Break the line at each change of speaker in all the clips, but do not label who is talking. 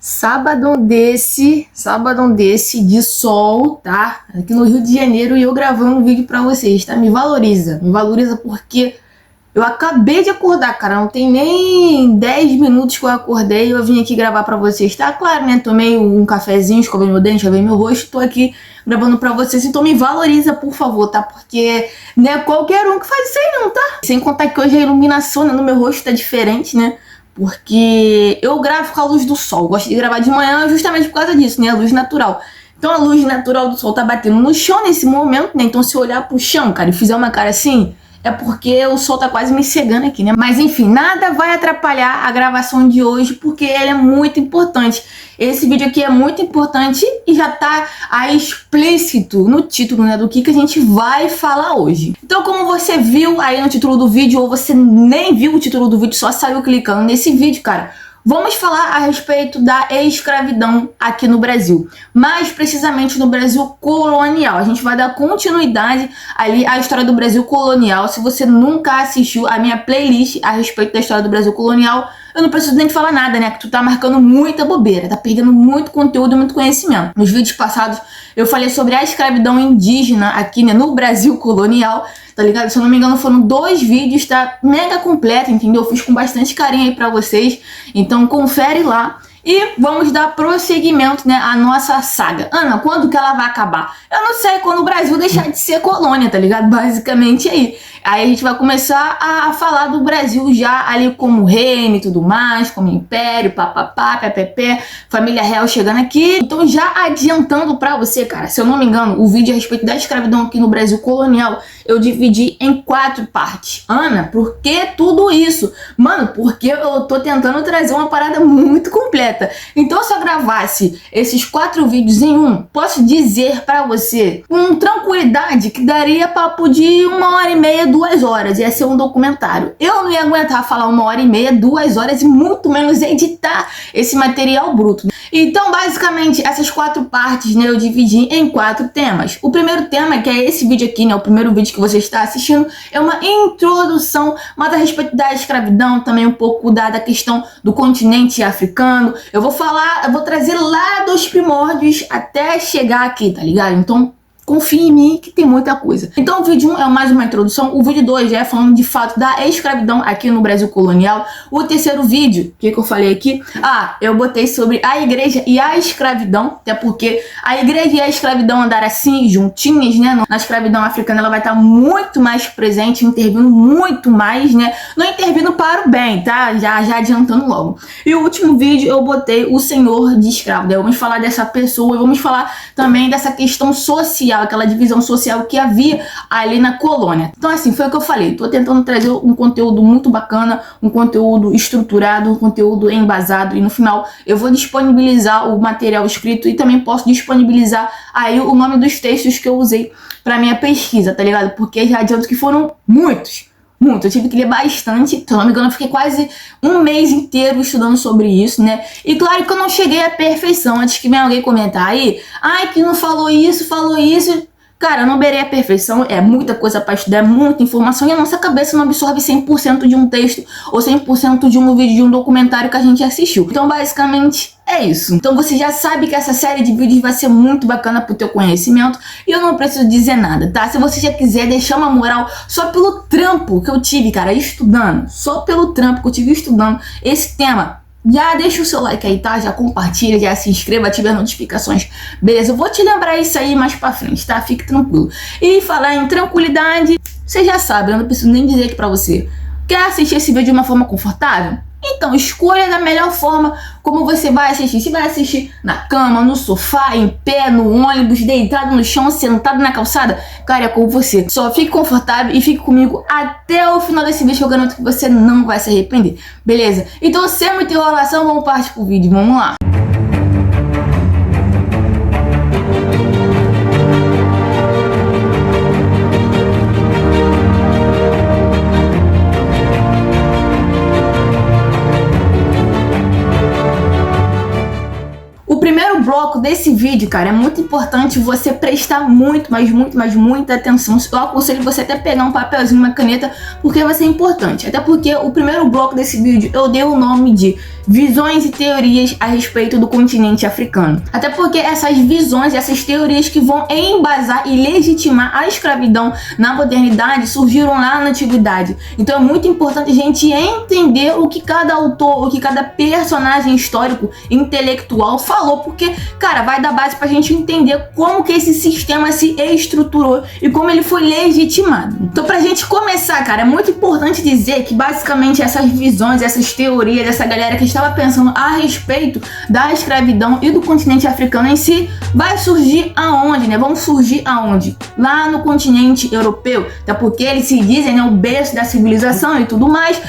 Sábado desse de sol, tá? Aqui no Rio de Janeiro e eu gravando um vídeo pra vocês, tá? Me valoriza porque eu acabei de acordar, cara. Não tem nem 10 minutos que eu acordei e eu vim aqui gravar pra vocês, tá? Claro, né? Tomei um cafezinho, escovei meu dente, lavei meu rosto, tô aqui gravando pra vocês. Então me valoriza, por favor, tá? Porque não é qualquer um que faz isso aí não, tá? Sem contar que hoje a iluminação, né, no meu rosto tá diferente, né? Porque eu gravo com a luz do sol. Gosto de gravar de manhã justamente por causa disso, né? A luz natural. Então a luz natural do sol tá batendo no chão nesse momento, né? Então se eu olhar pro chão, cara, e fizer uma cara assim, é porque o sol tá quase me cegando aqui, né? Mas enfim, nada vai atrapalhar a gravação de hoje, porque ela é muito importante. Esse vídeo aqui é muito importante e já tá aí explícito no título, né, do que a gente vai falar hoje. Então, como você viu aí no título do vídeo, ou você nem viu o título do vídeo, só saiu clicando nesse vídeo, cara, vamos falar a respeito da escravidão aqui no Brasil, mais precisamente no Brasil colonial. A gente vai dar continuidade ali à história do Brasil colonial. Se você nunca assistiu a minha playlist a respeito da história do Brasil colonial, eu não preciso nem te falar nada, né? Que tu tá marcando muita bobeira, tá perdendo muito conteúdo e muito conhecimento. Nos vídeos passados eu falei sobre a escravidão indígena aqui, né, no Brasil colonial, tá ligado? Se eu não me engano foram 2 vídeos, tá mega completo, entendeu? Eu fiz com bastante carinho aí pra vocês, então confere lá. E vamos dar prosseguimento, né, à nossa saga. Ana, quando que ela vai acabar? Eu não sei, quando o Brasil deixar de ser colônia, tá ligado? Basicamente aí. Aí a gente vai começar a falar do Brasil já ali como reino e tudo mais, como império, papapá, pepepé, família real chegando aqui. Então já adiantando pra você, cara, se eu não me engano, o vídeo a respeito da escravidão aqui no Brasil colonial, eu dividi em 4 partes. Ana, por que tudo isso? Mano, porque eu tô tentando trazer uma parada muito completa. Então se eu gravasse esses 4 vídeos em um, posso dizer pra você com tranquilidade que daria papo de 1h30, 2 horas, ia ser um documentário. Eu não ia aguentar falar 1h30, 2 horas e muito menos editar esse material bruto. Então, basicamente, essas 4 partes, né, eu dividi em 4 temas. O primeiro tema, que é esse vídeo aqui, né, o primeiro vídeo que você está assistindo, é uma introdução, mas a respeito da escravidão, também um pouco da questão do continente africano. Eu vou trazer lá dos primórdios até chegar aqui, tá ligado? Então, confia em mim que tem muita coisa. Então o vídeo 1 é mais uma introdução, o vídeo 2 já é falando de fato da escravidão aqui no Brasil colonial. O terceiro vídeo, o que eu falei aqui? Eu botei sobre a igreja e a escravidão, até porque a igreja e a escravidão andaram assim, juntinhas, né? Na escravidão africana ela vai estar muito mais presente, intervindo muito mais, né? Não intervindo para o bem, tá? Já adiantando logo. E o último vídeo eu botei o senhor de escravo. Daí vamos falar dessa pessoa e vamos falar também dessa questão social, aquela divisão social que havia ali na colônia. Então assim, foi o que eu falei, tô tentando trazer um conteúdo muito bacana, um conteúdo estruturado, um conteúdo embasado, e no final eu vou disponibilizar o material escrito e também posso disponibilizar aí o nome dos textos que eu usei pra minha pesquisa, tá ligado? Porque já adianto que foram muitos. Eu tive que ler bastante, se eu não me engano eu fiquei quase um mês inteiro estudando sobre isso, né? E claro que eu não cheguei à perfeição, antes que venha alguém comentar aí, que não falou isso. Cara, eu não beirei a perfeição, é muita coisa pra estudar, é muita informação e a nossa cabeça não absorve 100% de um texto ou 100% de um vídeo, de um documentário que a gente assistiu. Então basicamente é isso. Então você já sabe que essa série de vídeos vai ser muito bacana pro teu conhecimento e eu não preciso dizer nada, tá? Se você já quiser deixar uma moral só pelo trampo que eu tive, cara, estudando, só pelo trampo que eu tive estudando esse tema, já deixa o seu like aí, tá? Já compartilha, já se inscreva, ative as notificações. Beleza? Eu vou te lembrar isso aí mais pra frente, tá? Fique tranquilo. E falar em tranquilidade, você já sabe, eu não preciso nem dizer aqui pra você. Quer assistir esse vídeo de uma forma confortável? Então, escolha da melhor forma como você vai assistir. Se vai assistir na cama, no sofá, em pé, no ônibus, deitado no chão, sentado na calçada, cara, é com você. Só fique confortável e fique comigo até o final desse vídeo, que eu garanto que você não vai se arrepender. Beleza? Então, sem muita enrolação, vamos partir pro vídeo. Vamos lá. Bloco desse vídeo, cara, é muito importante você prestar muita atenção. Eu aconselho você até pegar um papelzinho, uma caneta, porque vai ser importante. Até porque o primeiro bloco desse vídeo eu dei o nome de visões e teorias a respeito do continente africano. Até porque essas visões, essas teorias que vão embasar e legitimar a escravidão na modernidade surgiram lá na antiguidade. Então é muito importante a gente entender o que cada autor, o que cada personagem histórico, intelectual falou, porque, cara, vai dar base pra gente entender como que esse sistema se estruturou e como ele foi legitimado. Então, pra gente começar, cara, é muito importante dizer que basicamente essas visões, essas teorias, essa galera que estava pensando a respeito da escravidão e do continente africano em si, vai surgir aonde, né? Vão surgir aonde? Lá no continente europeu, até porque eles se dizem, né, o berço da civilização e tudo mais,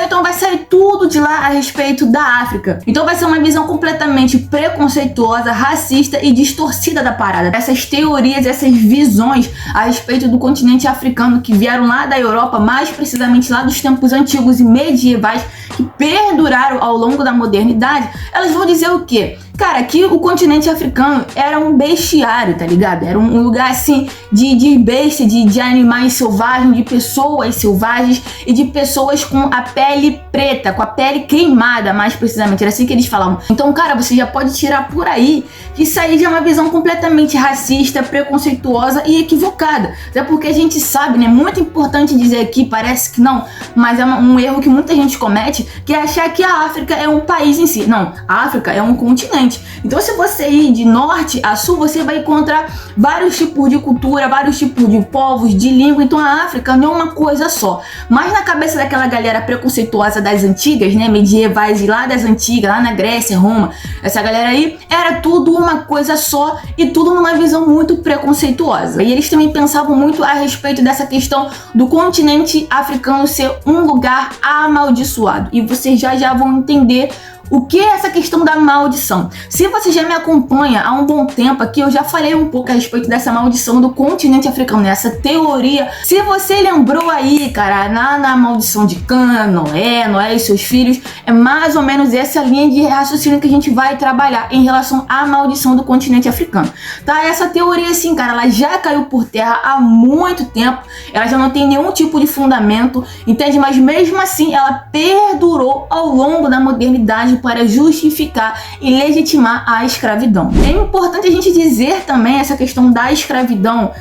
então vai sair tudo de lá a respeito da África. Então vai ser uma visão completamente preconceituosa, racista e distorcida da parada. Essas teorias, essas visões a respeito do continente africano que vieram lá da Europa, mais precisamente lá dos tempos antigos e medievais, que perduraram ao longo da modernidade, elas vão dizer o quê? Cara, que o continente africano era um bestiário, tá ligado? Era um lugar, assim, de besta, de animais selvagens, de pessoas selvagens e de pessoas com a pele preta, com a pele queimada, mais precisamente. Era assim que eles falavam. Então, cara, você já pode tirar por aí que isso aí já é uma visão completamente racista, preconceituosa e equivocada. Até porque a gente sabe, né? Muito importante dizer aqui, parece que não, mas é um erro que muita gente comete, que é achar que a África é um país em si. Não, a África é um continente. Então, se você ir de norte a sul, você vai encontrar vários tipos de cultura, vários tipos de povos, de língua. Então, a África não é uma coisa só. Mas na cabeça daquela galera preconceituosa das antigas, né, medievais e lá das antigas, lá na Grécia, Roma, essa galera aí, era tudo uma coisa só e tudo numa visão muito preconceituosa. E eles também pensavam muito a respeito dessa questão do continente africano ser um lugar amaldiçoado. E vocês já vão entender o que é essa questão da maldição. Se você já me acompanha há um bom tempo aqui, eu já falei um pouco a respeito dessa maldição do continente africano, essa teoria. Se você lembrou aí, cara, na maldição de Cã, Noé e seus filhos, é mais ou menos essa linha de raciocínio que a gente vai trabalhar em relação à maldição do continente africano. Tá? Essa teoria, assim, cara, ela já caiu por terra há muito tempo, ela já não tem nenhum tipo de fundamento, entende? Mas mesmo assim, ela perdurou ao longo da modernidade para justificar e legitimar a escravidão. É importante a gente dizer também essa questão da escravidão,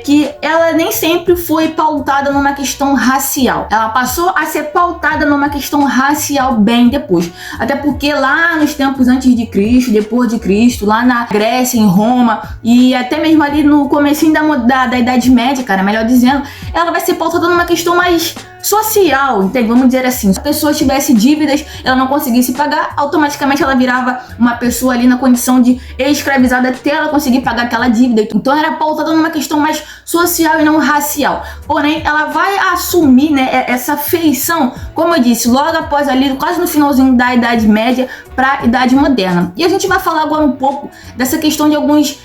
que ela nem sempre foi pautada numa questão racial. Ela passou a ser pautada numa questão racial bem depois. Até porque lá nos tempos antes de Cristo, depois de Cristo, lá na Grécia, em Roma e até mesmo ali no comecinho da Idade Média, cara, melhor dizendo, ela vai ser pautada numa questão mais social, entende? Vamos dizer assim, se a pessoa tivesse dívidas, ela não conseguisse pagar, automaticamente ela virava uma pessoa ali na condição de escravizada até ela conseguir pagar aquela dívida. Então era pautada numa questão mais social e não racial. Porém, ela vai assumir, né, essa feição, como eu disse, logo após ali, quase no finalzinho da Idade Média para a Idade Moderna. E a gente vai falar agora um pouco dessa questão de alguns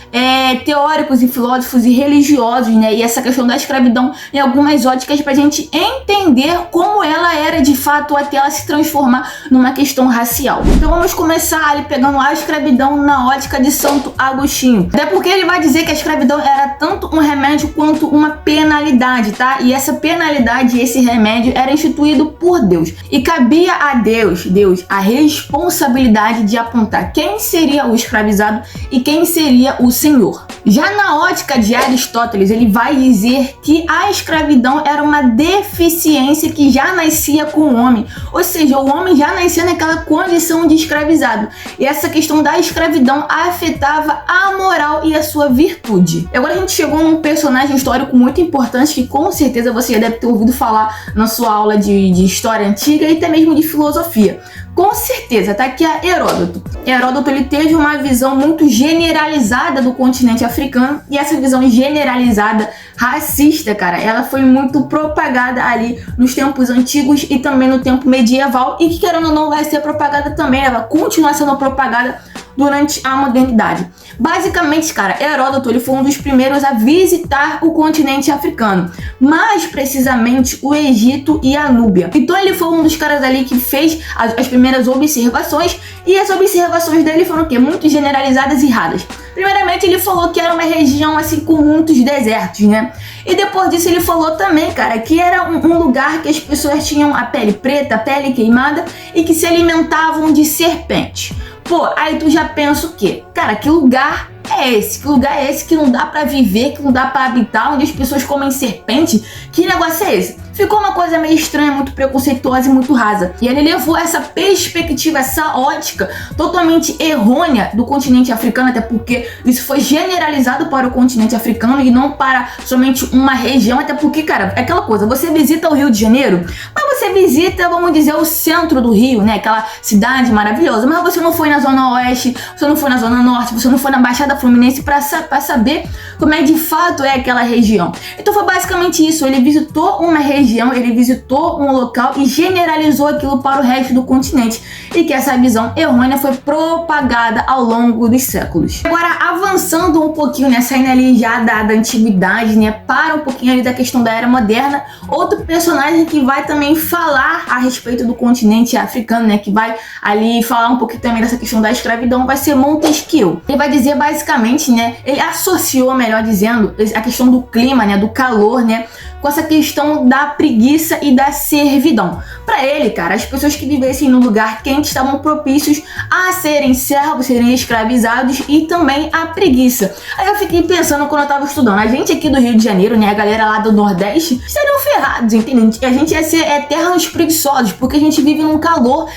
teóricos e filósofos e religiosos, né, e essa questão da escravidão em algumas óticas para a gente entender como ela era de fato até ela se transformar numa questão racial. Então vamos começar ali pegando a escravidão na ótica de Santo Agostinho. Até porque ele vai dizer que a escravidão era tanto um remédio quanto uma penalidade, tá? E essa penalidade, esse remédio era instituído por Deus. E cabia a Deus a responsabilidade de apontar quem seria o escravizado e quem seria o senhor. Já na ótica de Aristóteles, ele vai dizer que a escravidão era uma deficiência que já nascia com o homem. Ou seja, o homem já nascia naquela condição de escravizado. E essa questão da escravidão afetava a moral e a sua virtude. E agora a gente chegou num personagem histórico muito importante que com certeza você já deve ter ouvido falar na sua aula de história antiga e até mesmo de filosofia. Com certeza, tá aqui a Heródoto. Heródoto, ele teve uma visão muito generalizada do continente africano e essa visão generalizada racista, cara, ela foi muito propagada ali nos tempos antigos e também no tempo medieval e que, querendo ou não, vai ser propagada também, ela vai continuar sendo propagada durante a modernidade. Basicamente, cara, Heródoto, ele foi um dos primeiros a visitar o continente africano, mais precisamente o Egito e a Núbia. Então ele foi um dos caras ali que fez as primeiras observações e as observações dele foram o quê? Muito generalizadas e erradas. Primeiramente, ele falou que era uma região assim com muitos desertos, né? E depois disso ele falou também, cara, que era um lugar que as pessoas tinham a pele preta, a pele queimada e que se alimentavam de serpente. Pô, aí tu já pensa o quê? Cara, que lugar é esse? Que lugar é esse que não dá pra viver, que não dá pra habitar, onde as pessoas comem serpente? Que negócio é esse? Ficou uma coisa meio estranha, muito preconceituosa e muito rasa. E ele levou essa perspectiva, essa ótica totalmente errônea do continente africano, até porque isso foi generalizado para o continente africano e não para somente uma região, até porque, cara, é aquela coisa, você visita o Rio de Janeiro, mas você visita, vamos dizer, o centro do Rio, né? Aquela cidade maravilhosa, mas você não foi na Zona Oeste, você não foi na Zona Norte, você não foi na Baixada Fluminense pra saber como é de fato é aquela região. Então foi basicamente isso, ele visitou uma região, ele visitou um local e generalizou aquilo para o resto do continente, e que essa visão errônea foi propagada ao longo dos séculos. Agora, avançando um pouquinho, né, saindo ali já da antiguidade, né, para um pouquinho ali da questão da era moderna, outro personagem que vai também falar a respeito do continente africano, né, que vai ali falar um pouquinho também dessa questão da escravidão, vai ser Montesquieu. Ele vai dizer basicamente, né, ele associou, melhor dizendo, a questão do clima, né, do calor, né, com essa questão da preguiça e da servidão. Para ele, cara, as pessoas que vivessem num lugar quente estavam propícios a serem servos, serem escravizados e também a preguiça. Aí eu fiquei pensando quando eu tava estudando, a gente aqui do Rio de Janeiro, né, a galera lá do Nordeste, estariam ferrados, entendeu? A gente ia ser eternos preguiçosos, porque a gente vive num calor,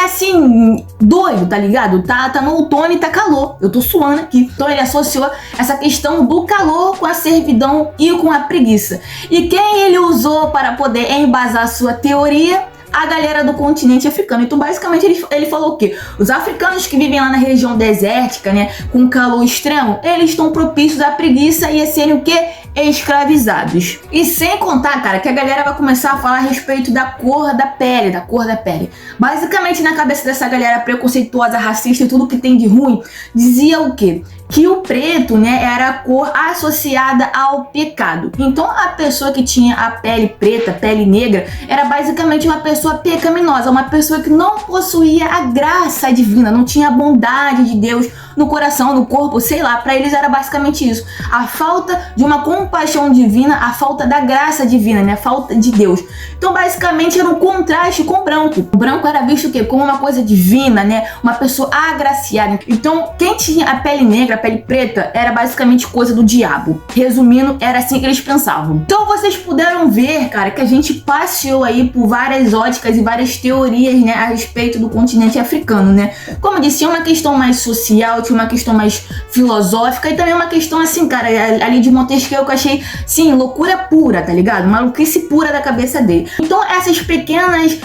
assim, doido, tá ligado? Tá no outono e tá calor, eu tô suando aqui. Então ele associou essa questão do calor com a servidão e com a preguiça. E quem ele usou para poder embasar sua teoria? A galera do continente africano. Então, basicamente, ele falou o quê? Os africanos que vivem lá na região desértica, né, com calor extremo, eles estão propícios à preguiça e a serem o quê? Escravizados. E sem contar, cara, que a galera vai começar a falar a respeito da cor da pele, Basicamente, na cabeça dessa galera preconceituosa, racista e tudo que tem de ruim, dizia o quê? Que o preto, né, era a cor associada ao pecado. Então, a pessoa que tinha a pele preta, pele negra, era basicamente uma pessoa pecaminosa, uma pessoa que não possuía a graça divina, não tinha a bondade de Deus no coração, no corpo, sei lá. Para eles era basicamente isso, a falta de uma compaixão divina, a falta da graça divina, né, a falta de Deus. Então, basicamente, era um contraste com o branco. O branco era visto o quê? Como uma coisa divina, né, uma pessoa agraciada. Então, quem tinha a pele negra, a pele preta, era basicamente coisa do diabo. Resumindo, era assim que eles pensavam. Então vocês puderam ver, cara, que a gente passeou aí por várias óticas e várias teorias, né, a respeito do continente africano, né. Como eu disse, tinha uma questão mais social, tinha uma questão mais filosófica e também uma questão assim, cara, ali de Montesquieu que eu achei, sim, loucura pura, tá ligado? Maluquice pura da cabeça dele. Então essas pequenas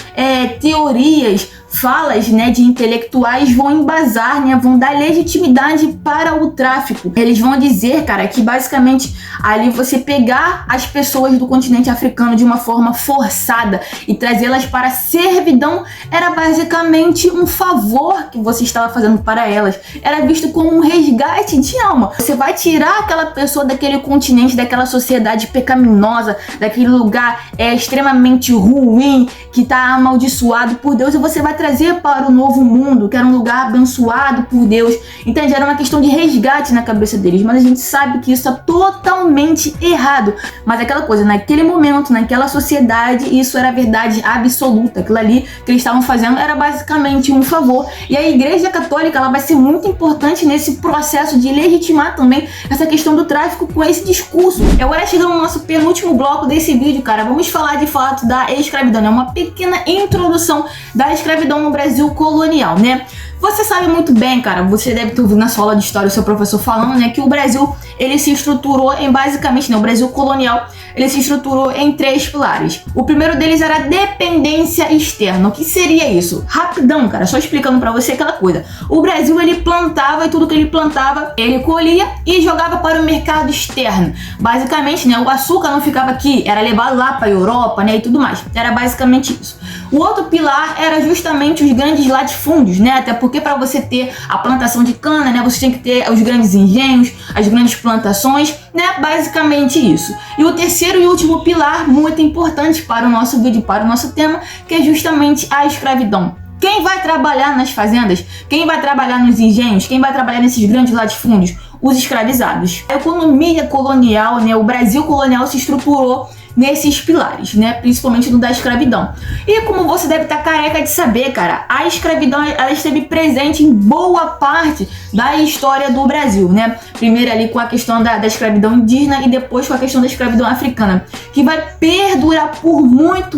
teorias, falas, né, de intelectuais vão embasar, né, vão dar legitimidade para o tráfico. Eles vão dizer, cara, que basicamente ali você pegar as pessoas do continente africano de uma forma forçada e trazê-las para a servidão era basicamente um favor que você estava fazendo para elas. Era visto como um resgate de alma. Você vai tirar aquela pessoa daquele continente, daquela sociedade pecaminosa, daquele lugar extremamente ruim, que está amaldiçoado por Deus, e você vai trazer para o novo mundo, que era um lugar abençoado por Deus. Entende? Era uma questão de resgate na cabeça deles, mas a gente sabe que isso é totalmente errado. Mas aquela coisa, naquele momento, naquela sociedade, isso era verdade absoluta. Aquilo ali que eles estavam fazendo era basicamente um favor. E a Igreja Católica, ela vai ser muito importante nesse processo de legitimar também essa questão do tráfico com esse discurso. E agora chegamos no nosso penúltimo bloco desse vídeo, cara. Vamos falar de fato da escravidão, né? Uma pequena introdução da escravidão no Brasil colonial, né? Você sabe muito bem, cara, você deve ter ouvido na sua aula de história o seu professor falando, né, que o Brasil, ele se estruturou em basicamente, né, o Brasil colonial, ele se estruturou em 3 pilares. O primeiro deles era a dependência externa. O que seria isso? Rapidão, cara, só explicando pra você aquela coisa. O Brasil, ele plantava e tudo que ele plantava, ele colhia e jogava para o mercado externo. Basicamente, né, o açúcar não ficava aqui, era levado lá pra Europa, né, e tudo mais. Era basicamente isso. O outro pilar era justamente os grandes latifúndios, né, até porque para você ter a plantação de cana, né, você tem que ter os grandes engenhos, as grandes plantações, né, basicamente isso. E o terceiro e último pilar, muito importante para o nosso vídeo, para o nosso tema, que é justamente a escravidão. Quem vai trabalhar nas fazendas? Quem vai trabalhar nos engenhos? Quem vai trabalhar nesses grandes latifúndios? os escravizados. A economia colonial, né, o Brasil colonial se estruturou nesses pilares, né, principalmente no da escravidão. E como você deve estar careca de saber, cara, a escravidão ela esteve presente em boa parte da história do Brasil, né? Primeiro ali com a questão da escravidão indígena e depois com a questão da escravidão africana, que vai perdurar por muito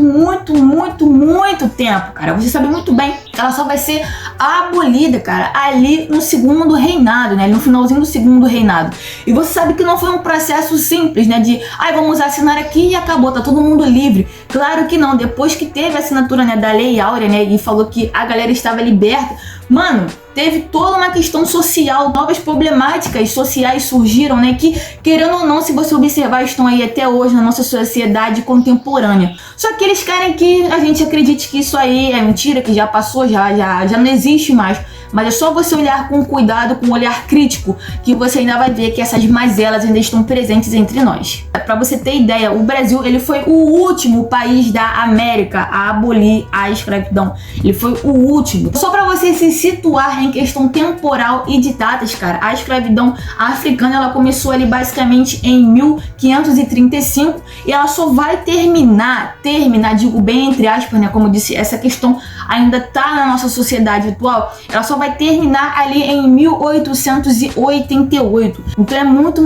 tempo, cara. Você sabe muito bem que ela só vai ser abolida, cara, ali no segundo reinado, né? Ali no finalzinho do segundo reinado. E você sabe que não foi um processo simples, né? De, vamos assinar aqui e acabou, tá todo mundo livre. Claro que não. Depois que teve a assinatura, né, da Lei Áurea, né, e falou que a galera estava liberta, mano, teve toda uma questão social, novas problemáticas sociais surgiram, né, que, querendo ou não, se você observar, estão aí até hoje na nossa sociedade contemporânea. Só que eles querem que a gente acredite que isso aí é mentira, que já passou, já não existe mais. Mas é só você olhar com cuidado, com um olhar crítico, que você ainda vai ver que essas mazelas ainda estão presentes entre nós. Para você ter ideia, o Brasil ele foi o último país da América a abolir a escravidão. Ele foi o último. Só para você se situar em questão temporal e de datas, cara, a escravidão africana ela começou ali basicamente em 1535 e ela só vai terminar, digo bem entre aspas, né, como eu disse, essa questão ainda tá na nossa sociedade atual, ela só vai terminar ali em 1888. Então é muito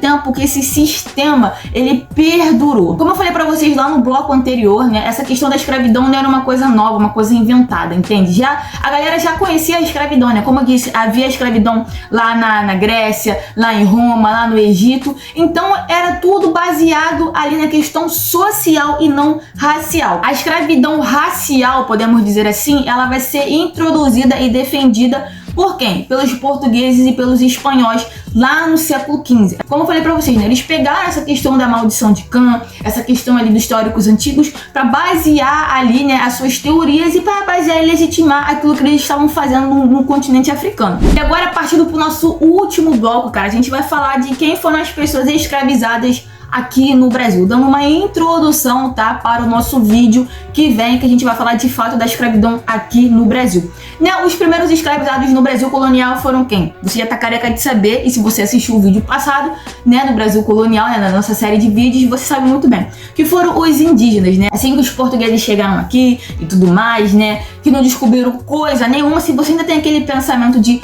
tempo que esse sistema ele perdurou. Como eu falei pra vocês lá no bloco anterior, né, essa questão da escravidão não era uma coisa nova, uma coisa inventada, entende? A galera já conhecia a escravidão, né? Como eu disse, havia escravidão lá na Grécia, lá em Roma, lá no Egito. Então era tudo baseado ali na questão social e não racial. A escravidão racial, podemos dizer assim, ela vai ser introduzida e defendida por quem? Pelos portugueses e pelos espanhóis lá no século XV. Como eu falei pra vocês, né, eles pegaram essa questão da maldição de Cã, essa questão ali dos históricos antigos, para basear ali, né, as suas teorias e para basear e legitimar aquilo que eles estavam fazendo no continente africano. E agora, partindo pro nosso último bloco, cara, a gente vai falar de quem foram as pessoas escravizadas aqui no Brasil, dando uma introdução, tá, para o nosso vídeo que vem, que a gente vai falar de fato da escravidão aqui no Brasil. Né, os primeiros escravizados no Brasil colonial foram quem? Você já tá careca de saber, e se você assistiu o vídeo passado, né, no Brasil colonial, né, na nossa série de vídeos, você sabe muito bem, que foram os indígenas, né, assim que os portugueses chegaram aqui e tudo mais, né, que não descobriram coisa nenhuma. Se você ainda tem aquele pensamento de,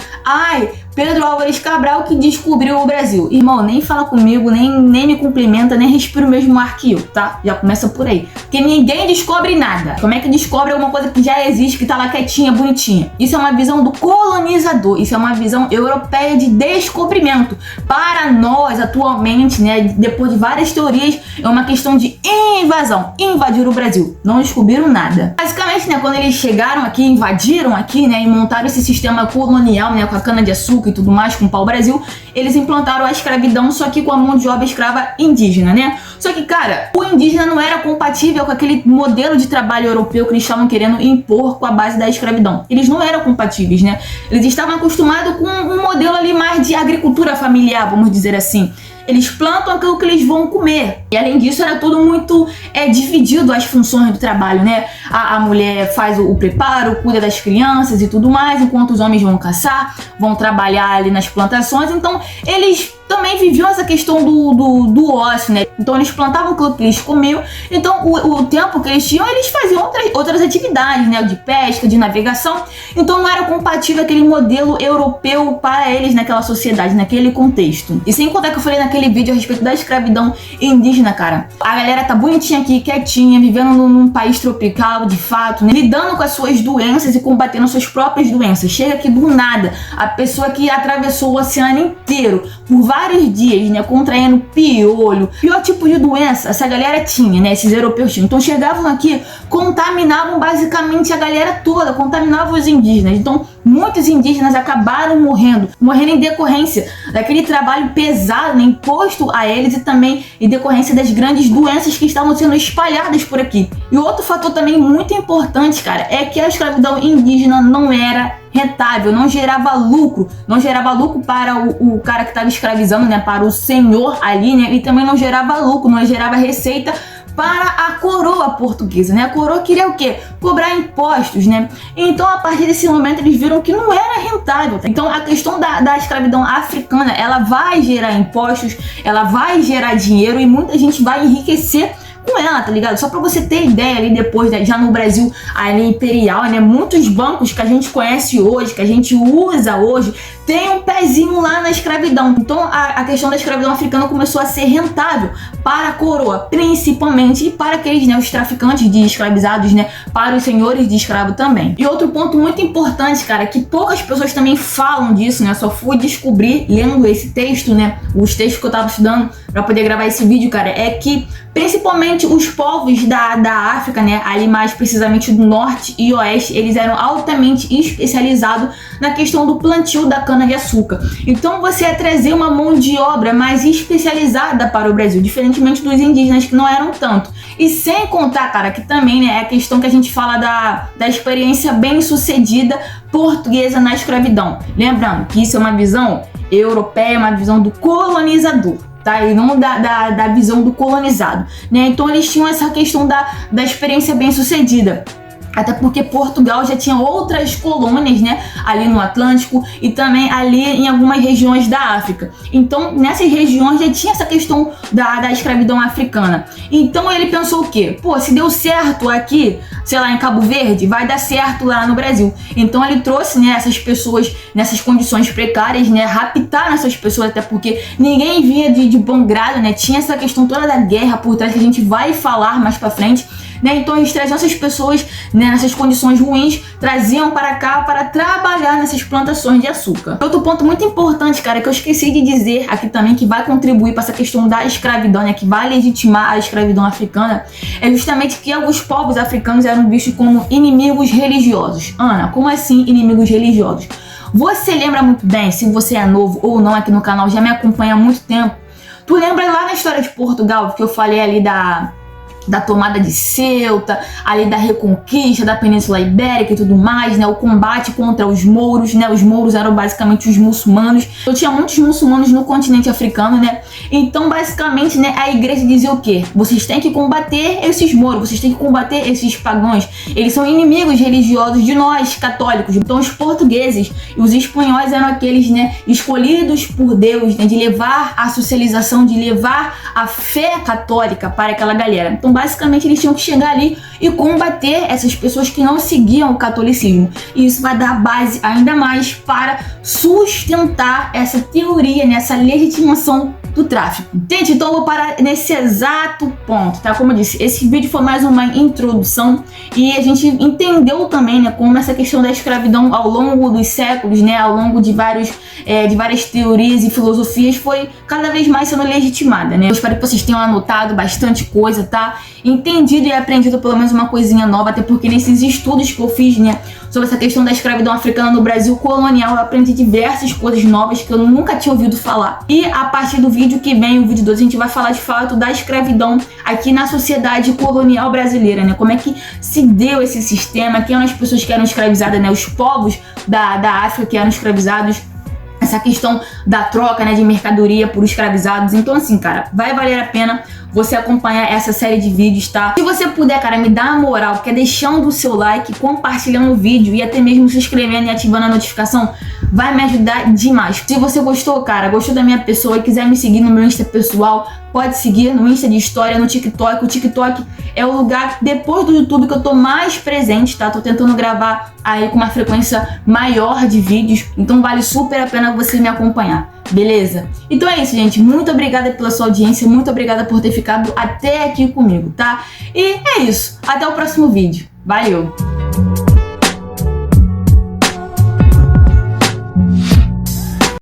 Pedro Álvares Cabral que descobriu o Brasil. Irmão, nem fala comigo, nem me cumprimenta, nem respira o mesmo ar que eu, tá? Já começa por aí. Porque ninguém descobre nada. Como é que descobre alguma coisa que já existe, que tá lá quietinha, bonitinha? Isso é uma visão do colonizador, isso é uma visão europeia de descobrimento. Para nós, atualmente, né, depois de várias teorias, é uma questão de invasão. Invadir o Brasil. Não descobriram nada. Basicamente, né, quando eles chegaram aqui, invadiram aqui, né, e montaram esse sistema colonial, né, com a cana-de-açúcar e tudo mais, com o pau-brasil, eles implantaram a escravidão, só que com a mão de obra escrava indígena, né? Só que, cara, o indígena não era compatível com aquele modelo de trabalho europeu que eles estavam querendo impor com a base da escravidão. Eles não eram compatíveis, né? Eles estavam acostumados com um modelo ali mais de agricultura familiar, vamos dizer assim. Eles plantam aquilo que eles vão comer. E além disso, era tudo muito dividido as funções do trabalho, né? A mulher faz o preparo, cuida das crianças e tudo mais, enquanto os homens vão caçar, vão trabalhar ali nas plantações. Então, eles também viviam essa questão do ócio, né? Então eles plantavam aquilo que eles comiam. Então o tempo que eles tinham, eles faziam outras atividades, né? De pesca, de navegação. Então não era compatível aquele modelo europeu para eles naquela sociedade, naquele contexto. E sem contar que eu falei naquele vídeo a respeito da escravidão indígena, cara. A galera tá bonitinha aqui, quietinha, vivendo num país tropical, de fato, né? Lidando com as suas doenças e combatendo as suas próprias doenças. Chega aqui do nada, a pessoa que atravessou o oceano inteiro por vários dias, né, contraindo piolho, pior tipo de doença, essa galera tinha, né, esses europeus tinham. Então chegavam aqui, contaminavam basicamente a galera toda, contaminavam os indígenas. Então muitos indígenas acabaram morrendo em decorrência daquele trabalho pesado, né, imposto a eles e também em decorrência das grandes doenças que estavam sendo espalhadas por aqui. E outro fator também muito importante, cara, é que a escravidão indígena não era rentável, não gerava lucro para o cara que estava escravizando, né, para o senhor ali, né, e também não gerava lucro, não gerava receita para a coroa portuguesa, né? A coroa queria o quê? Cobrar impostos, né? Então, a partir desse momento, eles viram que não era rentável. Então, a questão da escravidão africana, ela vai gerar impostos, ela vai gerar dinheiro e muita gente vai enriquecer com ela, tá ligado? Só pra você ter ideia ali depois, né, já no Brasil, ali imperial, né, muitos bancos que a gente conhece hoje, que a gente usa hoje, tem um pezinho lá na escravidão. Então a questão da escravidão africana começou a ser rentável para a coroa, principalmente, e para aqueles, né, os traficantes de escravizados, né, para os senhores de escravo também. E outro ponto muito importante, cara, que poucas pessoas também falam disso, né, só fui descobrir lendo esse texto, né, os textos que eu tava estudando para poder gravar esse vídeo, cara, é que principalmente os povos da África, né, ali mais precisamente do norte e oeste, eles eram altamente especializados na questão do plantio da cana-de-açúcar. Então você ia trazer uma mão de obra mais especializada para o Brasil, diferentemente dos indígenas que não eram tanto. E sem contar, cara, que também, né, é a questão que a gente fala da experiência bem sucedida portuguesa na escravidão. Lembrando que isso é uma visão europeia, uma visão do colonizador. Tá? E não da visão do colonizado, né? Então eles tinham essa questão da experiência bem sucedida. Até porque Portugal já tinha outras colônias, né, ali no Atlântico e também ali em algumas regiões da África. Então, nessas regiões já tinha essa questão da escravidão africana. Então, ele pensou o quê? Pô, se deu certo aqui, sei lá, em Cabo Verde, vai dar certo lá no Brasil. Então, ele trouxe, né, essas pessoas nessas condições precárias, né, raptaram essas pessoas, até porque ninguém vinha de bom grado, né, tinha essa questão toda da guerra por trás que a gente vai falar mais pra frente. Né? Então eles traziam essas pessoas, né, nessas condições ruins, traziam para cá para trabalhar nessas plantações de açúcar. Outro ponto muito importante, cara, que eu esqueci de dizer aqui também, que vai contribuir para essa questão da escravidão, né, que vai legitimar a escravidão africana, é justamente que alguns povos africanos eram vistos como inimigos religiosos. Ana, como assim inimigos religiosos? Você lembra muito bem, se você é novo ou não aqui no canal, já me acompanha há muito tempo, tu lembra lá na história de Portugal, que eu falei ali da tomada de Ceuta, ali da reconquista da Península Ibérica e tudo mais, né, o combate contra os mouros, né, os mouros eram basicamente os muçulmanos, eu tinha muitos muçulmanos no continente africano, né, então basicamente, né, a igreja dizia o quê? Vocês têm que combater esses mouros, vocês têm que combater esses pagãos, eles são inimigos religiosos de nós, católicos. Então os portugueses e os espanhóis eram aqueles, né, escolhidos por Deus, né, de levar a socialização, de levar a fé católica para aquela galera. Então basicamente eles tinham que chegar ali e combater essas pessoas que não seguiam o catolicismo. E isso vai dar base ainda mais para sustentar essa teoria, né, essa legitimação do tráfico. Gente, então eu vou parar nesse exato ponto, tá? Como eu disse, esse vídeo foi mais uma introdução e a gente entendeu também, né, como essa questão da escravidão ao longo dos séculos, né, ao longo de várias teorias e filosofias foi cada vez mais sendo legitimada, né? Eu espero que vocês tenham anotado bastante coisa, tá? Entendido e aprendido pelo menos uma coisinha nova, até porque nesses estudos que eu fiz, né, sobre essa questão da escravidão africana no Brasil colonial, eu aprendi diversas coisas novas que eu nunca tinha ouvido falar. E a partir do vídeo que vem, o vídeo 2, a gente vai falar de fato da escravidão aqui na sociedade colonial brasileira, né? Como é que se deu esse sistema, quem eram as pessoas que eram escravizadas, né? Os povos da África que eram escravizados, essa questão da troca, né, de mercadoria por escravizados. Então assim, cara, vai valer a pena você acompanhar essa série de vídeos, tá? Se você puder, cara, me dá uma moral, que é deixando o seu like, compartilhando o vídeo e até mesmo se inscrevendo e ativando a notificação, vai me ajudar demais. Se você gostou, cara, gostou da minha pessoa e quiser me seguir no meu Insta pessoal, pode seguir no Insta de História, no TikTok. O TikTok é o lugar, depois do YouTube, que eu tô mais presente, tá? Tô tentando gravar aí com uma frequência maior de vídeos, então vale super a pena você me acompanhar, beleza? Então é isso, gente. Muito obrigada pela sua audiência, muito obrigada por ter ficado até aqui comigo, tá? E é isso. Até o próximo vídeo. Valeu!